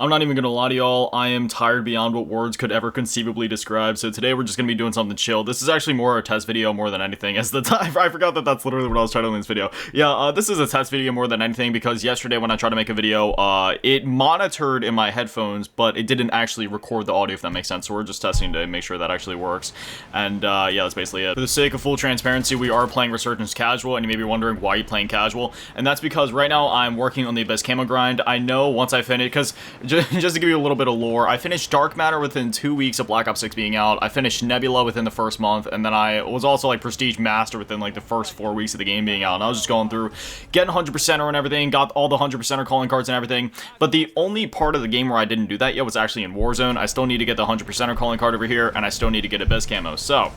I'm not even gonna lie to y'all, I am tired beyond what words could ever conceivably describe, so today we're just gonna be doing something chill. This is actually more a test video more than anything, as the time, I forgot that that's literally what I was trying to do in this video. Yeah, this is a test video more than anything, because yesterday when I tried to make a video, it monitored in my headphones, but it didn't actually record the audio, if that makes sense, so we're just testing to make sure that actually works, and yeah, that's basically it. For the sake of full transparency, we are playing Resurgence Casual, and you may be wondering why you're playing Casual, and that's because right now I'm working on the Abyss Camo grind. I know once I finish, because just to give you a little bit of lore, I finished Dark Matter within 2 weeks of Black Ops 6 being out. I finished Nebula within the first month, and then I was also like Prestige Master within like the first 4 weeks of the game being out. And I was just going through, getting 100%er and everything, got all the 100%er calling cards and everything. But the only part of the game where I didn't do that yet was actually in Warzone. I still need to get the 100%er calling card over here, and I still need to get Abyss Camo. So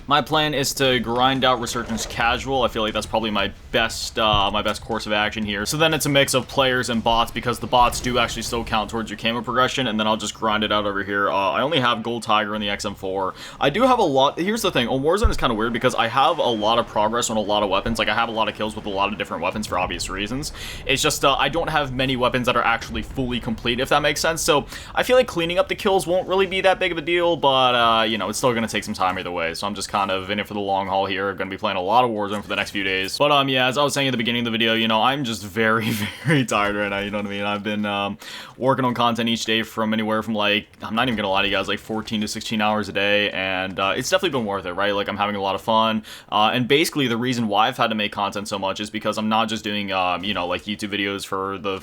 my plan is to grind out Resurgence Casual. I feel like that's probably my best course of action here. So then it's a mix of players and bots, because the bots do actually still count towards your camo progression, and then I'll just grind it out over here. I only have Gold Tiger and the XM4. I do have a lot. Here's the thing, on Warzone it's kind of weird because I have a lot of progress on a lot of weapons. Like I have a lot of kills with a lot of different weapons for obvious reasons. It's just I don't have many weapons that are actually fully complete, if that makes sense. So I feel like cleaning up the kills won't really be that big of a deal, but you know, it's still going to take some time either way. So I'm just kind of in it for the long haul here. Going to be playing a lot of Warzone for the next few days. But yeah, as I was saying at the beginning of the video, you know, I'm just very, very tired right now, you know what I mean? I've been working on content each day from anywhere from like, I'm not even gonna lie to you guys, like 14 to 16 hours a day, and it's definitely been worth it, right? Like I'm having a lot of fun, and basically the reason why I've had to make content so much is because I'm not just doing, you know, like YouTube videos for the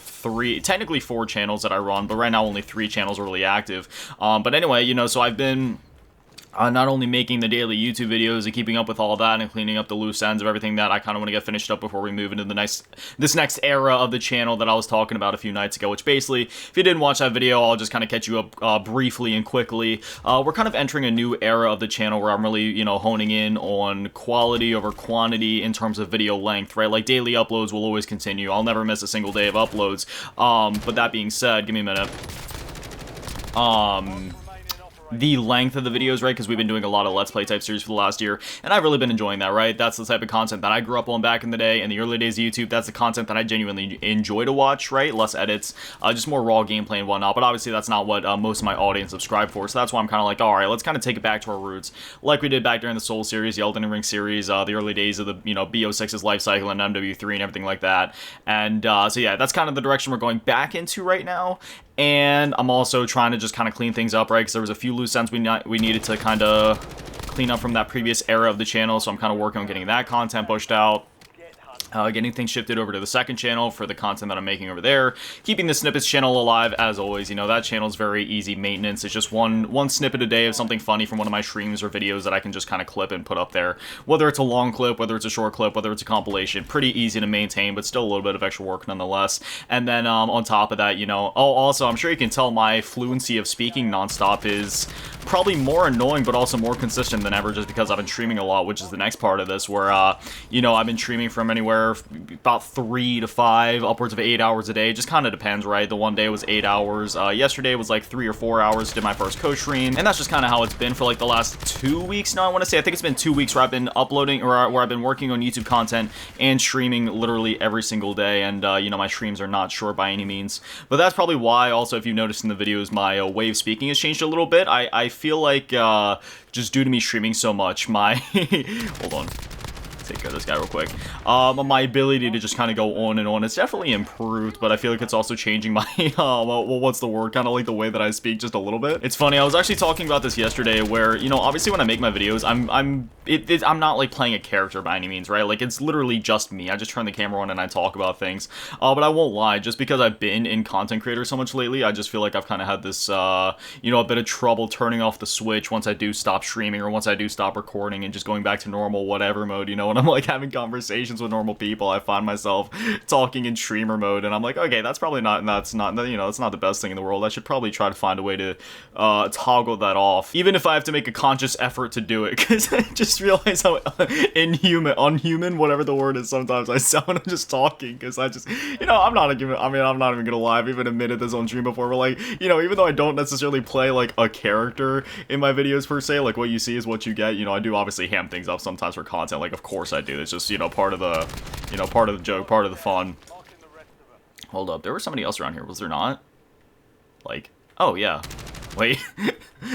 technically 4 channels that I run, but right now only 3 channels are really active. But anyway, you know, so I've been not only making the daily YouTube videos and keeping up with all that and cleaning up the loose ends of everything that I kind of want to get finished up before we move into this next era of the channel that I was talking about a few nights ago, which basically, if you didn't watch that video, I'll just kind of catch you up briefly and quickly. We're kind of entering a new era of the channel where I'm really, you know, honing in on quality over quantity in terms of video length, right? Like daily uploads will always continue. I'll never miss a single day of uploads. But that being said, give me a minute. The length of the videos, right, because we've been doing a lot of Let's Play type series for the last year, and I've really been enjoying that, right? That's the type of content that I grew up on back in the day, in the early days of YouTube. That's the content that I genuinely enjoy to watch, right? Less edits, just more raw gameplay and whatnot, but obviously that's not what most of my audience subscribe for, so that's why I'm kind of like, alright, let's kind of take it back to our roots, like we did back during the Soul series, the Elden Ring series, the early days of the, you know, BO6's life cycle and MW3 and everything like that, and so yeah, that's kind of the direction we're going back into right now. And I'm also trying to just kind of clean things up, right? Because there was a few loose ends we needed to kind of clean up from that previous era of the channel. So I'm kind of working on getting that content pushed out. Getting things shifted over to the second channel for the content that I'm making over there. Keeping the Snippets channel alive, as always. You know, that channel is very easy maintenance. It's just one snippet a day of something funny from one of my streams or videos that I can just kind of clip and put up there. Whether it's a long clip, whether it's a short clip, whether it's a compilation. Pretty easy to maintain, but still a little bit of extra work nonetheless. And then on top of that, you know, also, I'm sure you can tell my fluency of speaking nonstop is probably more annoying, but also more consistent than ever, just because I've been streaming a lot, which is the next part of this, where, you know, I've been streaming from anywhere about 3 to 5, upwards of 8 hours a day. It just kind of depends, right? The one day was 8 hours. Yesterday was like 3 or 4 hours. Did my first co-stream, and that's just kind of how it's been for like the last 2 weeks now. I want to say, I think it's been 2 weeks where I've been uploading, or where I've been working on YouTube content and streaming literally every single day. And you know, my streams are not short by any means, but that's probably why. Also, if you noticed in the videos, my way of speaking has changed a little bit. I feel like just due to me streaming so much, my hold on. Take care of this guy real quick. My ability to just kind of go on and on, it's definitely improved, but I feel like it's also changing my, well, what's the word? Kind of like the way that I speak just a little bit. It's funny, I was actually talking about this yesterday where, you know, obviously when I make my videos, I'm not like playing a character by any means, right? Like it's literally just me. I just turn the camera on and I talk about things. But I won't lie, just because I've been in content creator so much lately, I just feel like I've kind of had this, you know, a bit of trouble turning off the switch once I do stop streaming or once I do stop recording and just going back to normal whatever mode, you know. When I'm like having conversations with normal people, I find myself talking in streamer mode, and I'm like, okay, that's probably not, you know, it's not the best thing in the world. I should probably try to find a way to toggle that off, even if I have to make a conscious effort to do it, because I just realize how unhuman, whatever the word is, sometimes I sound when I'm just talking, because I just, you know, I'm not even gonna lie, I've even admitted this on stream before, but like, you know, even though I don't necessarily play like a character in my videos per se, like what you see is what you get, you know, I do obviously ham things up sometimes for content, like of course I do. It's just, you know, part of the, you know, part of the joke, part of the fun. Hold up, there was somebody else around here, was there not? Like, oh, yeah. Wait.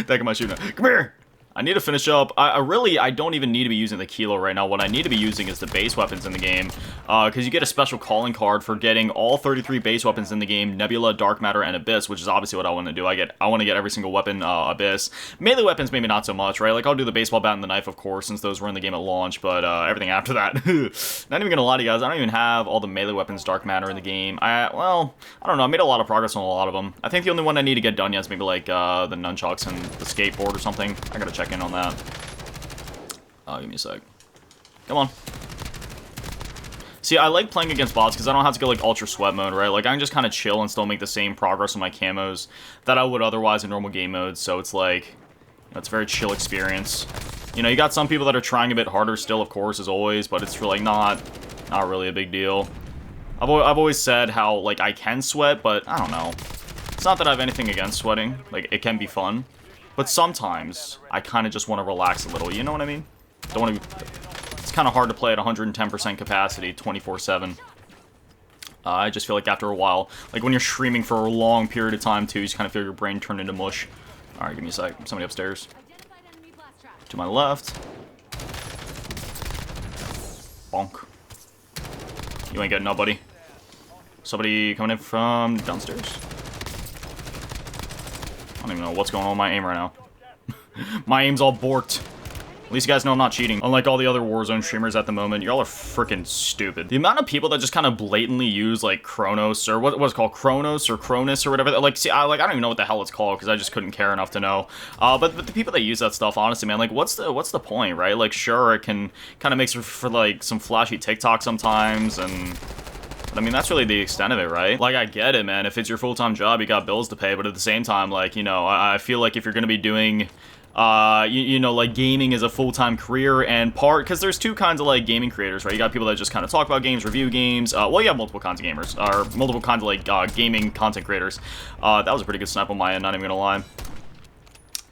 That am I shooting at? Come here! I need to finish up. I don't even need to be using the Kilo right now. What I need to be using is the base weapons in the game. Because you get a special calling card for getting all 33 base weapons in the game, Nebula, Dark Matter, and Abyss, which is obviously what I want to do. I want to get every single weapon, Abyss. Melee weapons, maybe not so much, right? Like, I'll do the baseball bat and the knife, of course, since those were in the game at launch, but everything after that. Not even gonna lie to you guys, I don't even have all the melee weapons, Dark Matter in the game. Well, I don't know, I made a lot of progress on a lot of them. I think the only one I need to get done yet is maybe, like, the nunchucks and the skateboard or something. I gotta check in on that. Give me a sec. Come on. See, I like playing against bots because I don't have to go, like, ultra sweat mode, right? Like, I can just kind of chill and still make the same progress on my camos that I would otherwise in normal game mode. So it's like, you know, it's a very chill experience. You know, you got some people that are trying a bit harder still, of course, as always, but it's really not really a big deal. I've always said how, like, I can sweat, but I don't know. It's not that I have anything against sweating. Like, it can be fun. But sometimes, I kind of just want to relax a little, you know what I mean? Don't want to... It's kind of hard to play at 110% capacity 24/7. I just feel like after a while, like when you're streaming for a long period of time too, you just kind of feel your brain turn into mush. Alright, give me a sec. Somebody upstairs. To my left. Bonk. You ain't getting nobody. Somebody coming in from downstairs. I don't even know what's going on with my aim right now. My aim's all borked. At least you guys know I'm not cheating. Unlike all the other Warzone streamers at the moment, y'all are freaking stupid. The amount of people that just kind of blatantly use, like, Chronos, or what's it called, Chronos, or Cronus, or whatever. Like, see, I don't even know what the hell it's called, because I just couldn't care enough to know. But the people that use that stuff, honestly, man, like, what's the point, right? Like, sure, it can kind of make for, like, some flashy TikTok sometimes, and... But, I mean, that's really the extent of it, right? Like, I get it, man. If it's your full-time job, you got bills to pay, but at the same time, like, you know, I feel like if you're gonna be doing... you know, like, gaming is a full-time career, and because there's two kinds of, like, gaming creators, right? You got people that just kind of talk about games, review games, well, you have multiple kinds of gamers, or multiple kinds of, like, gaming content creators. That was a pretty good snap on my end, not even gonna lie.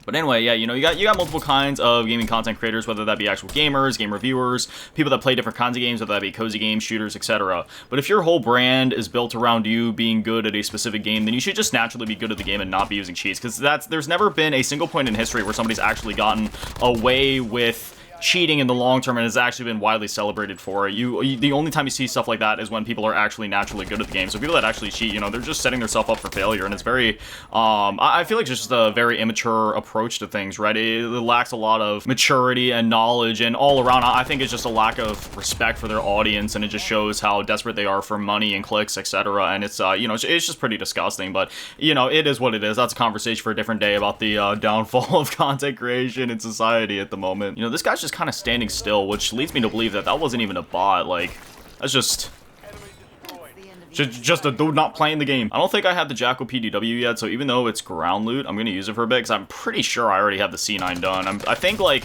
But anyway, yeah, you know, you got multiple kinds of gaming content creators, whether that be actual gamers, game reviewers, people that play different kinds of games, whether that be cozy games, shooters, etc. But if your whole brand is built around you being good at a specific game, then you should just naturally be good at the game and not be using cheats, because there's never been a single point in history where somebody's actually gotten away with cheating in the long term and has actually been widely celebrated for it. The only time you see stuff like that is when people are actually naturally good at the game. So people that actually cheat, you know, they're just setting themselves up for failure, and it's very, I feel like just a very immature approach to things, right? It lacks a lot of maturity and knowledge, and all around, I think it's just a lack of respect for their audience, and it just shows how desperate they are for money and clicks, etc. And it's, you know, it's just pretty disgusting, but, you know, it is what it is. That's a conversation for a different day about the downfall of content creation in society at the moment. You know, this guy's just kind of standing still, which leads me to believe that that wasn't even a bot. Like, that's just a dude not playing the game. I don't think I have the Jackal PDW yet, so even though it's ground loot, I'm gonna use it for a bit, because I'm pretty sure I already have the C9 done. I think, like,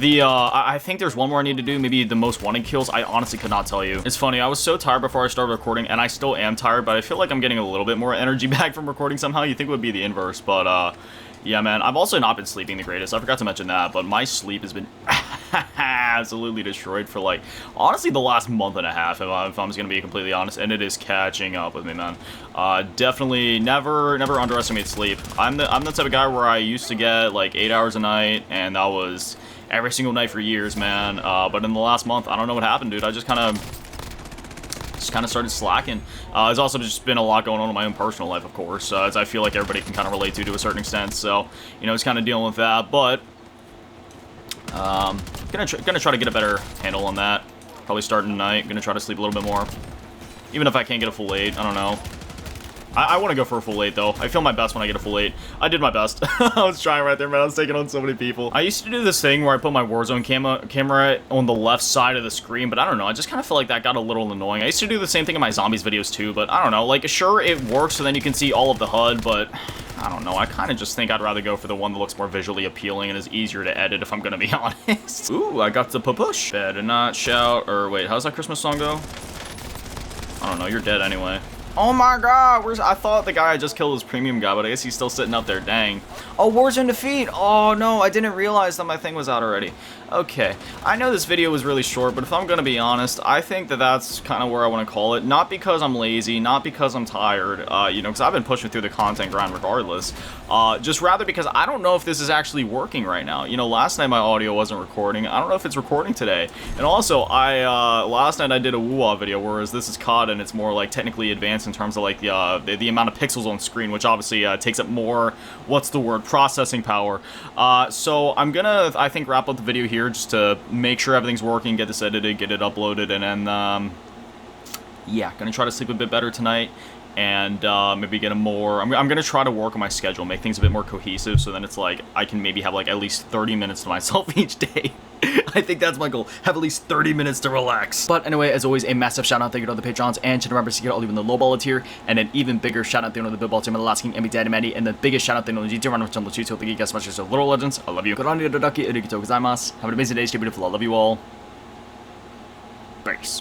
I think there's one more I need to do, maybe the most wanted kills. I honestly could not tell you. It's funny, I was so tired before I started recording, and I still am tired, but I feel like I'm getting a little bit more energy back from recording somehow. You think it would be the inverse, but, yeah, man, I've also not been sleeping the greatest. I forgot to mention that, but my sleep has been absolutely destroyed for, like, honestly, the last month and a half, if I'm just gonna be completely honest, and it is catching up with me, man. Definitely never underestimate sleep. I'm the type of guy where I used to get, like, 8 hours a night, and that was every single night for years, man. But in the last month, I don't know what happened, dude. I just kind of started slacking. There's also just been a lot going on in my own personal life, of course, as I feel like everybody can kind of relate to a certain extent. So, you know, it's kind of dealing with that. But gonna try to get a better handle on that. Probably starting tonight. Gonna try to sleep a little bit more, even if I can't get a full 8. I don't know. I want to go for a full 8, though. I feel my best when I get a full 8. I did my best. I was trying right there, man. I was taking on so many people. I used to do this thing where I put my Warzone camera on the left side of the screen, but I don't know. I just kind of feel like that got a little annoying. I used to do the same thing in my zombies videos, too, but I don't know. Like, sure, it works, so then you can see all of the HUD, but I don't know. I kind of just think I'd rather go for the one that looks more visually appealing and is easier to edit, if I'm going to be honest. Ooh, I got the push. Better not shout, or wait, how's that Christmas song go? I don't know. You're dead anyway. Oh my god, I thought the guy I just killed was premium guy, but I guess he's still sitting up there, dang. Oh, Warzone defeat! Oh no, I didn't realize that my thing was out already. Okay, I know this video was really short, but if I'm gonna be honest, I think that that's kind of where I want to call it. Not because I'm lazy, not because I'm tired, you know, because I've been pushing through the content grind regardless. Just rather because I don't know if this is actually working right now. You know, last night my audio wasn't recording. I don't know if it's recording today. And also, last night I did a woo-wah video, whereas this is COD and it's more like technically advanced in terms of like the amount of pixels on screen, which obviously takes up more, what's the word, processing power. So I'm gonna, I think, wrap up the video here just to make sure everything's working, get this edited, get it uploaded, and then, yeah, gonna try to sleep a bit better tonight, and maybe get a more, I'm gonna try to work on my schedule, make things a bit more cohesive, so then it's like, I can maybe have like at least 30 minutes to myself each day. I think that's my goal, have at least 30 minutes to relax. But anyway, as always, a massive shout out, thank you to all the patrons and to the members to get all even the low ball tier, and an even bigger shout out to the big ball team, the last king, and Daddy Maddie, and the biggest shout out to the GT run, which on the YouTube, thank you guys so much for Little Legends, I love you. Have an amazing day, stay beautiful, I love you all. Peace.